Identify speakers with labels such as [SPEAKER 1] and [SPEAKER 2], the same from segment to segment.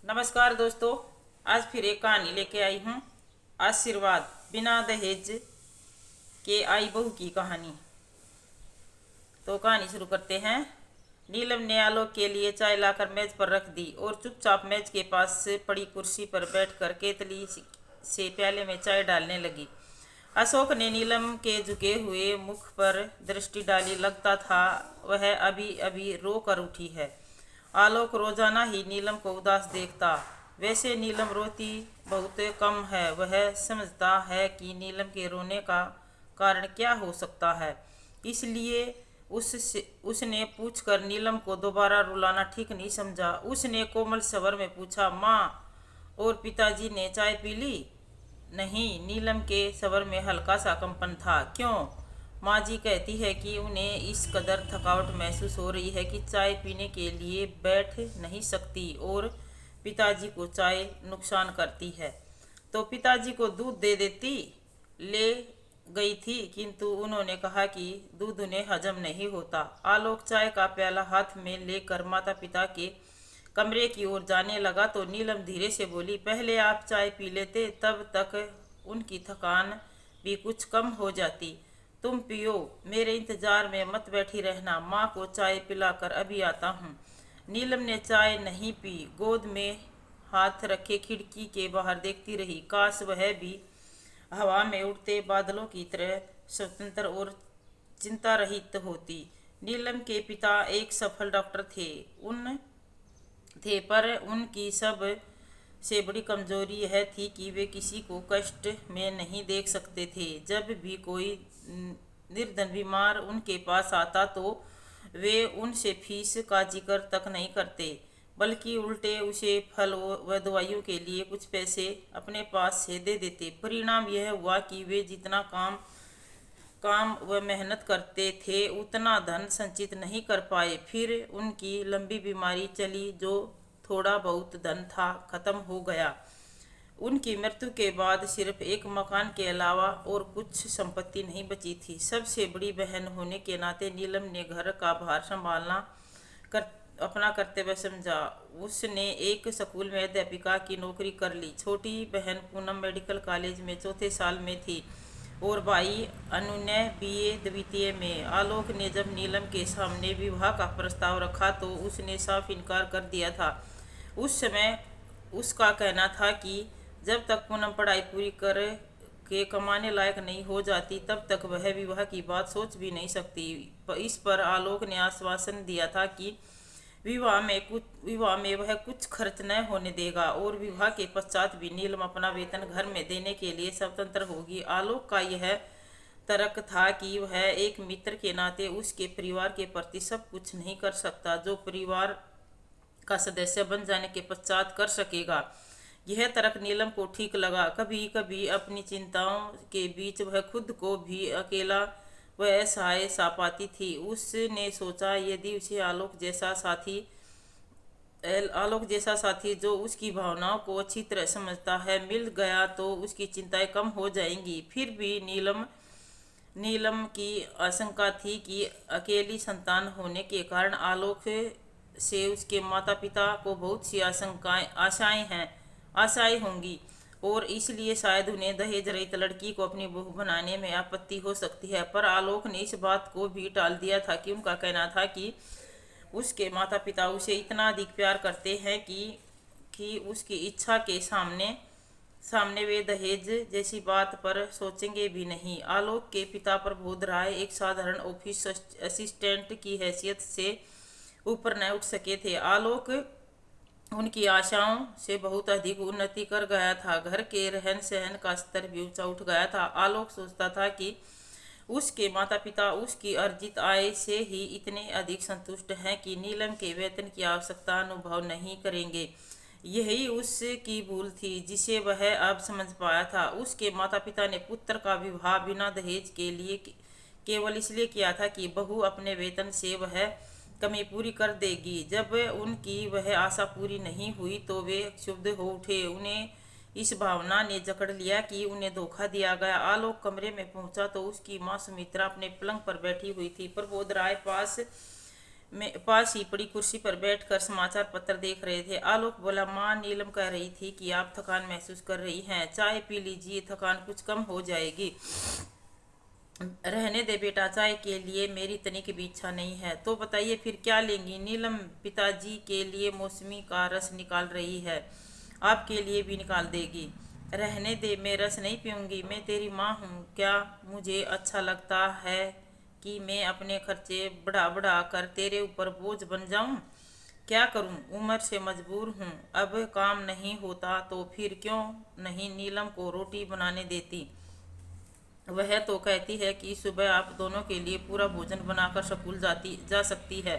[SPEAKER 1] नमस्कार दोस्तों, आज फिर एक कहानी लेके आई हूँ। आशीर्वाद बिना दहेज के आई बहू की कहानी। तो कहानी शुरू करते हैं। नीलम ने आलोक के लिए चाय लाकर मेज पर रख दी और चुपचाप मेज के पास पड़ी कुर्सी पर बैठकर केतली से प्याले में चाय डालने लगी। अशोक ने नीलम के झुके हुए मुख पर दृष्टि डाली। लगता था वह अभी अभी रो कर उठी है। आलोक रोजाना ही नीलम को उदास देखता। वैसे नीलम रोती बहुत कम है। वह समझता है कि नीलम के रोने का कारण क्या हो सकता है, इसलिए उसने पूछकर नीलम को दोबारा रुलाना ठीक नहीं समझा। उसने कोमल स्वर में पूछा, माँ और पिताजी ने चाय पी ली? नहीं, नीलम के स्वर में हल्का सा कंपन था। क्यों? माँ जी कहती है कि उन्हें इस कदर थकावट महसूस हो रही है कि चाय पीने के लिए बैठ नहीं सकती, और पिताजी को चाय नुकसान करती है। तो पिताजी को दूध दे देती। ले गई थी, किंतु उन्होंने कहा कि दूध उन्हें हजम नहीं होता। आलोक चाय का प्याला हाथ में लेकर माता पिता के कमरे की ओर जाने लगा तो नीलम धीरे से बोली, पहले आप चाय पी लेते, तब तक उनकी थकान भी कुछ कम हो जाती। तुम पियो, मेरे इंतजार में मत बैठी रहना। माँ को चाय पिलाकर अभी आता हूँ। नीलम ने चाय नहीं पी। गोद में हाथ रखे खिड़की के बाहर देखती रही। काश वह भी हवा में उड़ते बादलों की तरह स्वतंत्र और चिंता रहित होती। नीलम के पिता एक सफल डॉक्टर थे, पर उनकी सब से बड़ी कमजोरी यह थी कि वे किसी को कष्ट में नहीं देख सकते थे। जब भी कोई निर्धन बीमार उनके पास आता तो वे उनसे फीस का जिक्र तक नहीं करते, बल्कि उल्टे उसे फल व दवाइयों के लिए कुछ पैसे अपने पास से दे देते। परिणाम यह हुआ कि वे जितना काम व मेहनत करते थे उतना धन संचित नहीं कर पाए। फिर उनकी लंबी बीमारी चली। जो थोड़ा बहुत धन था खत्म हो गया। उनकी मृत्यु के बाद सिर्फ एक मकान के अलावा और कुछ संपत्ति नहीं बची थी। सबसे बड़ी बहन होने के नाते नीलम ने घर का भार संभालना अपना कर्तव्य समझा। उसने एक स्कूल में अध्यापिका की नौकरी कर ली। छोटी बहन पूनम मेडिकल कॉलेज में चौथे साल में थी और भाई अनुनय बीए द्वितीय में। आलोक ने जब नीलम के सामने विवाह का प्रस्ताव रखा तो उसने साफ इनकार कर दिया था। उस समय उसका कहना था कि जब तक पूनम पढ़ाई पूरी कर के कमाने लायक नहीं हो जाती तब तक वह विवाह की बात सोच भी नहीं सकती। इस पर आलोक ने आश्वासन दिया था कि विवाह में वह कुछ खर्च न होने देगा और विवाह के पश्चात भी नीलम अपना वेतन घर में देने के लिए स्वतंत्र होगी। आलोक का यह तर्क था कि वह एक मित्र के नाते उसके परिवार के प्रति सब कुछ नहीं कर सकता जो परिवार का सदस्य बन जाने के पश्चात कर सकेगा। यह तर्क नीलम को ठीक लगा। कभी कभी अपनी चिंताओं के बीच वह खुद को भी अकेला व असहाय सा पाती थी। उसने सोचा, यदि उसे आलोक जैसा साथी जो उसकी भावनाओं को अच्छी तरह समझता है मिल गया तो उसकी चिंताएं कम हो जाएंगी। फिर भी नीलम की आशंका थी कि अकेली संतान होने के कारण आलोक से उसके माता पिता को बहुत सी आशाएं होंगी और इसलिए शायद उन्हें दहेज रहित लड़की को अपनी बहू बनाने में आपत्ति हो सकती है। पर आलोक ने इस बात को भी टाल दिया था कि उनका कहना था कि उसके माता पिता उसे इतना अधिक प्यार करते हैं कि उसकी इच्छा के सामने वे दहेज जैसी बात पर सोचेंगे भी नहीं। आलोक के पिता प्रबोध राय एक साधारण ऑफिस असिस्टेंट की हैसियत से ऊपर न उठ सके थे। आलोक उनकी आशाओं से बहुत अधिक उन्नति कर गया था। घर के रहन सहन का स्तर भी ऊंचा उठ गया था। आलोक सोचता था कि उसके माता पिता उसकी अर्जित आय से ही इतने अधिक संतुष्ट हैं कि नीलम के वेतन की आवश्यकता अनुभव नहीं करेंगे। यही उसकी भूल थी जिसे वह अब समझ पाया था। उसके माता पिता ने पुत्र का विवाह बिना दहेज के लिए केवल इसलिए किया था कि बहू अपने वेतन से वह कमी पूरी कर देगी। जब उनकी वह आशा पूरी नहीं हुई तो वे क्षुब्ध हो उठे। उन्हें इस भावना ने जकड़ लिया कि उन्हें धोखा दिया गया। आलोक कमरे में पहुंचा तो उसकी माँ सुमित्रा अपने पलंग पर बैठी हुई थी। प्रबोध राय पास में पास ही पड़ी कुर्सी पर बैठकर समाचार पत्र देख रहे थे। आलोक बोला, माँ, नीलम कह रही थी कि आप थकान महसूस कर रही हैं, चाय पी लीजिए, थकान कुछ कम हो जाएगी। रहने दे बेटा, चाय के लिए मेरी तनिक भी इच्छा नहीं है। तो बताइए फिर क्या लेंगी? नीलम पिताजी के लिए मौसमी का रस निकाल रही है, आपके लिए भी निकाल देगी। रहने दे, मैं रस नहीं पीऊँगी, मैं तेरी माँ हूँ। क्या मुझे अच्छा लगता है कि मैं अपने खर्चे बढ़ा बढ़ा कर तेरे ऊपर बोझ बन जाऊँ? क्या करूँ, उम्र से मजबूर हूँ। अब काम नहीं होता तो फिर क्यों नहीं नीलम को रोटी बनाने देती? वह तो कहती है कि सुबह आप दोनों के लिए पूरा भोजन बनाकर स्कूल जा सकती है।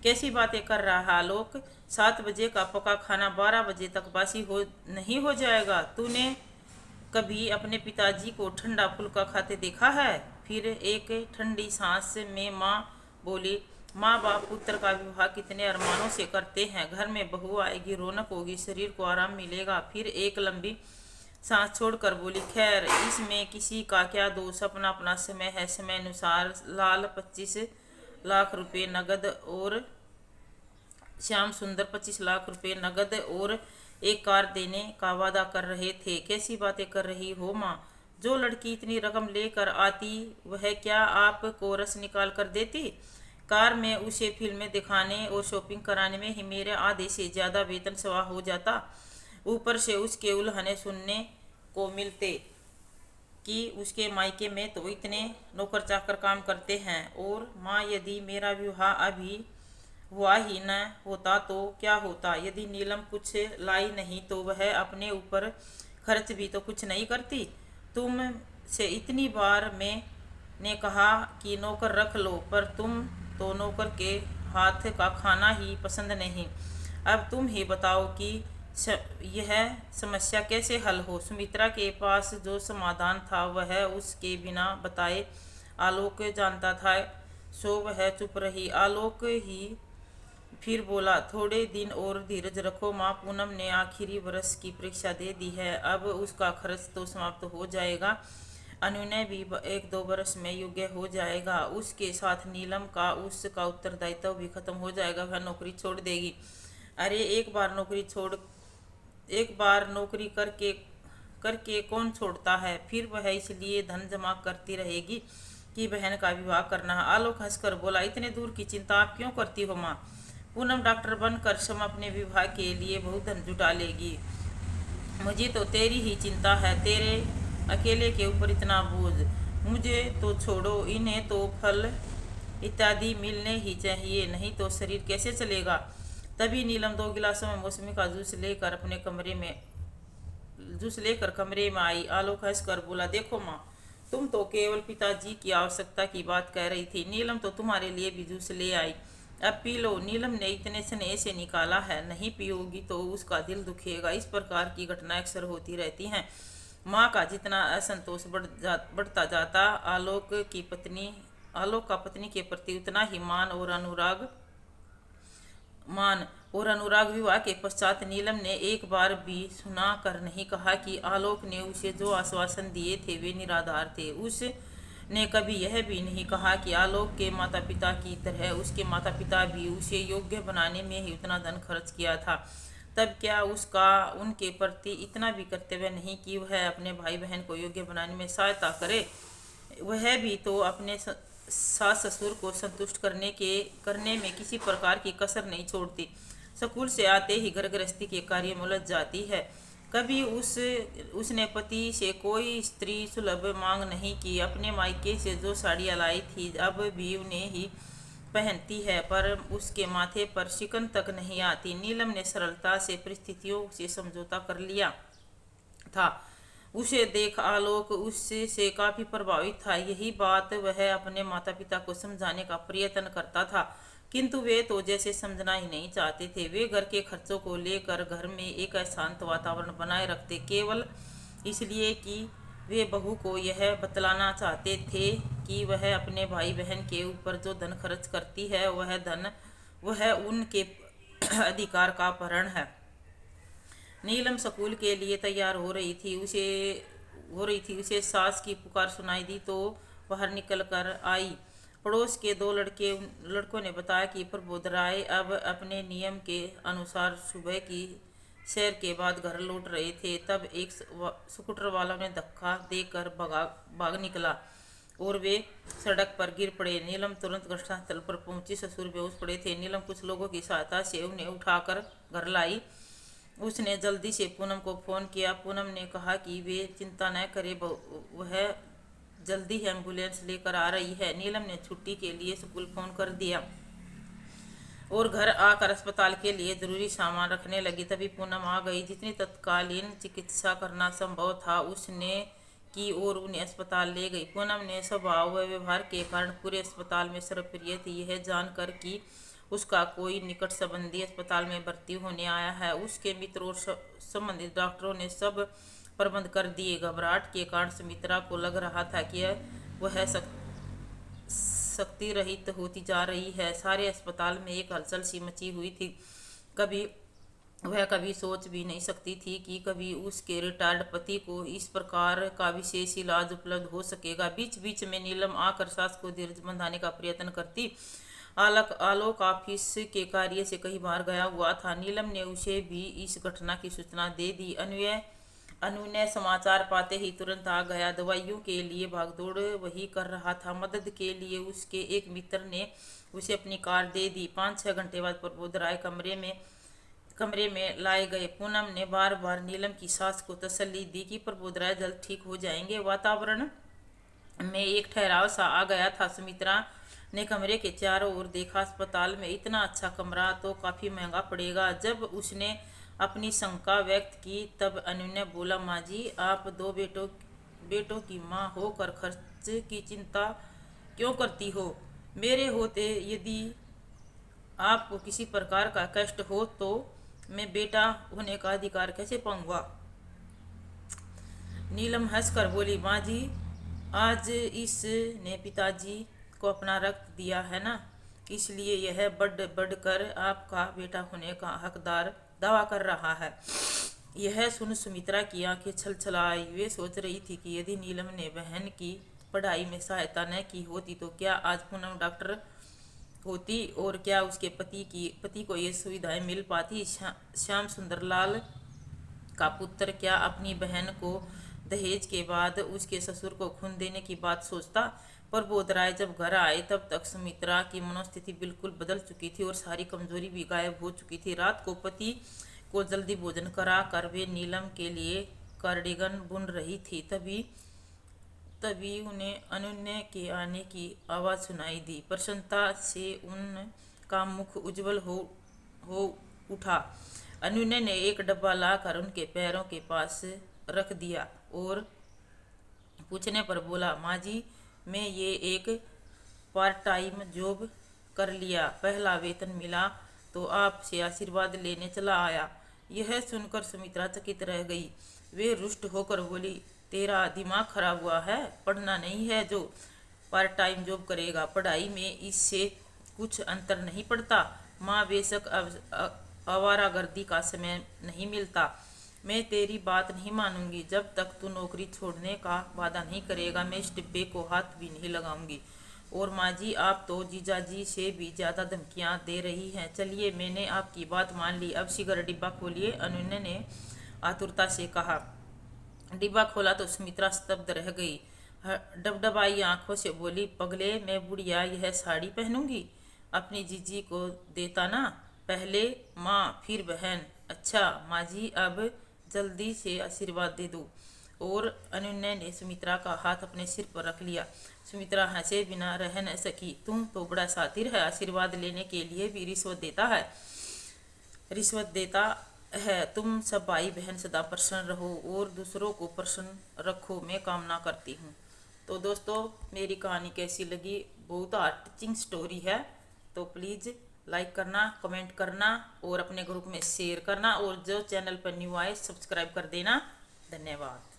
[SPEAKER 1] कैसी बातें कर रहा है आलोक? 7 बजे का पका खाना 12 बजे तक बासी हो नहीं हो जाएगा? तूने कभी अपने पिताजी को ठंडा फुल्का खाते देखा है? फिर एक ठंडी सांस में माँ बोली, माँ बाप पुत्र का विवाह कितने अरमानों से करते हैं। घर में बहू आएगी, रौनक होगी, शरीर को आराम मिलेगा। फिर एक लंबी सांस छोड़कर बोली, खैर इसमें किसी का क्या दोष, अपना अपना समय है। समय अनुसार लाल 25 लाख रुपए नगद और श्याम सुंदर 25 लाख रुपए नगद और एक कार देने का वादा कर रहे थे। कैसी बातें कर रही हो माँ? जो लड़की इतनी रकम लेकर आती वह क्या आप को रस निकाल कर देती? कार में उसे फिल्में दिखाने और शॉपिंग कराने में ही मेरे आधे से ज़्यादा वेतन सवा हो जाता। ऊपर से उसके उल्हाने सुनने को मिलते कि उसके मायके में तो इतने नौकर चाकर काम करते हैं। और माँ, यदि मेरा विवाह अभी हुआ ही न होता तो क्या होता? यदि नीलम कुछ लाई नहीं तो वह अपने ऊपर खर्च भी तो कुछ नहीं करती। तुम से इतनी बार मैंने कहा कि नौकर रख लो, पर तुम तो नौकर के हाथ का खाना ही पसंद नहीं। अब तुम ही बताओ कि यह समस्या कैसे हल हो? सुमित्रा के पास जो समाधान था वह उसके बिना बताए आलोक जानता था, सो वह चुप रही। आलोक ही फिर बोला, थोड़े दिन और धीरज रखो माँ, पूनम ने आखिरी वर्ष की परीक्षा दे दी है, अब उसका खर्च तो समाप्त हो जाएगा। अनुनय भी 1-2 वर्ष में योग्य हो जाएगा। उसके साथ नीलम का उसका उत्तरदायित्व भी खत्म हो जाएगा, वह नौकरी छोड़ देगी। अरे एक बार नौकरी करके करके कौन छोड़ता है? फिर वह इसलिए धन जमा करती रहेगी कि बहन का विवाह करना है। आलोक हंसकर बोला, इतने दूर की चिंता आप क्यों करती हो माँ? पूनम डॉक्टर बनकर शम अपने विवाह के लिए बहुत धन जुटा लेगी। मुझे तो तेरी ही चिंता है, तेरे अकेले के ऊपर इतना बोझ। मुझे तो छोड़ो, इन्हें तो फल इत्यादि मिलने ही चाहिए, नहीं तो शरीर कैसे चलेगा? तभी नीलम 2 गिलासों में मौसमी का जूस लेकर कमरे में आई। आलोक हंसकर बोला, देखो माँ, तुम तो केवल पिताजी की आवश्यकता की बात कह रही थी, नीलम तो तुम्हारे लिए भी जूस ले आई, अब पी लो। नीलम ने इतने स्नेह से निकाला है, नहीं पियोगी तो उसका दिल दुखेगा। इस प्रकार की घटनाएं अक्सर होती रहती हैं। माँ का जितना असंतोष बढ़ता जाता, आलोक का पत्नी के प्रति उतना ही मान और अनुराग। विवाह के पश्चात नीलम ने एक बार भी सुना कर नहीं कहा कि आलोक ने उसे जो आश्वासन दिए थे वे निराधार थे। उसने कभी यह भी नहीं कहा कि आलोक के माता पिता की तरह उसके माता पिता भी उसे योग्य बनाने में ही उतना धन खर्च किया था। तब क्या उसका उनके प्रति इतना भी कर्तव्य नहीं कि वह अपने भाई बहन को योग्य बनाने में सहायता करे? वह भी तो अपने सास ससुर को संतुष्ट करने में किसी प्रकार की कसर नहीं छोड़ती। स्कूल से आते ही घर गृहस्थी के कार्य में उलझ जाती है। कभी उसने पति से कोई स्त्री सुलभ मांग नहीं की। अपने मायके से जो साड़ियाँ लाई थी अब भी उन्हें ही पहनती है, पर उसके माथे पर शिकन तक नहीं आती। नीलम ने सरलता से परिस्थितियों से समझौता कर लिया था। उसे देख आलोक उससे काफी प्रभावित था। यही बात वह अपने माता पिता को समझाने का प्रयत्न करता था, किंतु वे तो जैसे समझना ही नहीं चाहते थे। वे घर के खर्चों को लेकर घर में एक अशांत वातावरण बनाए रखते, केवल इसलिए कि वे बहू को यह बतलाना चाहते थे कि वह अपने भाई बहन के ऊपर जो धन खर्च करती है वह उनके अधिकार का अपहरण है। नीलम स्कूल के लिए तैयार हो रही थी, उसे सास की पुकार सुनाई दी तो बाहर निकल कर आई। पड़ोस के दो लड़कों ने बताया कि प्रबोध राय अब अपने नियम के अनुसार सुबह की सैर के बाद घर लौट रहे थे। तब एक स्कूटर वाला ने धक्का देकर भाग निकला और वे सड़क पर गिर पड़े। नीलम तुरंत घटनास्थल पर पहुंची। ससुर बेहोश पड़े थे। नीलम कुछ लोगों की सहायता से उन्हें उठाकर घर लाई। उसने जल्दी से पूनम को फोन किया। पूनम ने कहा कि वे चिंता न करें, वह जल्दी ही एम्बुलेंस लेकर आ रही है। नीलम ने छुट्टी के लिए स्कूल फोन कर दिया और घर आकर अस्पताल के लिए जरूरी सामान रखने लगी। तभी पूनम आ गई। जितनी तत्कालीन चिकित्सा करना संभव था उसने की और उन्हें अस्पताल ले गई। पूनम ने स्वभाव व व्यवहार के कारण पूरे अस्पताल में सर्वप्रिय थी। यह जानकर कि उसका कोई निकट संबंधी अस्पताल में भर्ती होने आया है, उसके मित्र और संबंधित डॉक्टरों ने सब प्रबंध कर दिए। घबराहट के कारण सुमित्रा को लग रहा था कि वह शक्ति रहित होती जा रही है। सारे अस्पताल में एक हलचल सी मची हुई थी। वह कभी सोच भी नहीं सकती थी कि कभी उसके रिटायर्ड पति को इस प्रकार का विशेष इलाज उपलब्ध हो सकेगा। बीच बीच में नीलम आकर सास को धीरज बंधाने का प्रयत्न करती। आलोक ऑफिस के कार्य से कई बार गया हुआ था। नीलम ने उसे भी इस घटना की सूचना दे दी। अनु ने समाचार पाते ही तुरंत आ गया। दवाइयों के लिए भागदौड़ वही कर रहा था। मदद के लिए उसके एक मित्र ने उसे अपनी कार दे दी। 5-6 घंटे बाद प्रबोध राय कमरे में लाए गए। पूनम ने बार बार नीलम की सास को तसल्ली दी कि प्रबोध राय जल्द ठीक हो जाएंगे। वातावरण में एक ठहराव सा आ गया था। सुमित्रा ने कमरे के चारों ओर देखा। अस्पताल में इतना अच्छा कमरा तो काफी महंगा पड़ेगा। जब उसने अपनी शंका व्यक्त की तब अनु ने बोला, माँ जी, आप 2 बेटों की माँ होकर खर्च की चिंता क्यों करती हो? मेरे होते यदि आपको किसी प्रकार का कष्ट हो तो मैं बेटा होने का अधिकार कैसे पाऊंगा? नीलम हंसकर बोली, माँ जी, आज इसने पिताजी को अपना रक्त दिया है ना, इसलिए यह बढ़कर आपका बेटा होने का हकदार दावा कर रहा है। यह सुन सुमित्रा की आंखें छलछलाई। वे सोच रही थी कि यदि नीलम ने बहन की पढ़ाई में सहायता न की होती तो क्या आज पूनम डॉक्टर होती और क्या उसके पति को ये सुविधाएं मिल पाती? श्याम सुंदरलाल का पुत्र क्या अपनी बहन को दहेज के बाद उसके ससुर को खून देने की बात सोचता? प्रबोध राय जब घर आए तब तक सुमित्रा की मनोस्थिति बिल्कुल बदल चुकी थी और सारी कमजोरी भी गायब हो चुकी थी। रात को पति को जल्दी भोजन करा कर वे नीलम के लिए कार्डिगन बुन रही थी। तभी उन्हें अनन्या के आने की आवाज़ सुनाई दी। प्रसन्नता से उनका मुख उज्जवल हो उठा। अनन्या ने एक डब्बा लाकर उनके पैरों के पास रख दिया और पूछने पर बोला, माँ जी, मैं ये एक पार्ट टाइम जॉब कर लिया, पहला वेतन मिला तो आपसे आशीर्वाद लेने चला आया। यह सुनकर सुमित्रा चकित रह गई। वे रुष्ट होकर बोली, तेरा दिमाग खराब हुआ है? पढ़ना नहीं है जो पार्ट टाइम जॉब करेगा? पढ़ाई में इससे कुछ अंतर नहीं पड़ता। माँ, बेशक आवारागर्दी का समय नहीं मिलता। मैं तेरी बात नहीं मानूंगी। जब तक तू नौकरी छोड़ने का वादा नहीं करेगा मैं इस डिब्बे को हाथ भी नहीं लगाऊंगी। और माँ जी, आप तो जीजाजी से भी ज्यादा धमकियां दे रही हैं। चलिए, मैंने आपकी बात मान ली, अब सिगरेट डिब्बा खोलिए, अनन्या ने आतुरता से कहा। डिब्बा खोला तो सुमित्रा स्तब्ध रह गई। डबडबाई आंखों से बोली, पगले, मैं बुढ़िया यह साड़ी पहनूंगी? अपनी जीजी को देता ना, पहले माँ फिर बहन। अच्छा माँ जी, अब जल्दी से आशीर्वाद दे दो। और अनन्या ने सुमित्रा का हाथ अपने सिर पर रख लिया। सुमित्रा हंसे बिना रह न सकी। तुम तो बड़ा शातिर है, आशीर्वाद लेने के लिए भी रिश्वत देता है। तुम सब भाई बहन सदा प्रसन्न रहो और दूसरों को प्रसन्न रखो, मैं कामना करती हूँ। तो दोस्तों, मेरी कहानी कैसी लगी? बहुत हार्ट टचिंग स्टोरी है। तो प्लीज़ लाइक करना, कमेंट करना और अपने ग्रुप में शेयर करना, और जो चैनल पर न्यू आए सब्सक्राइब कर देना। धन्यवाद।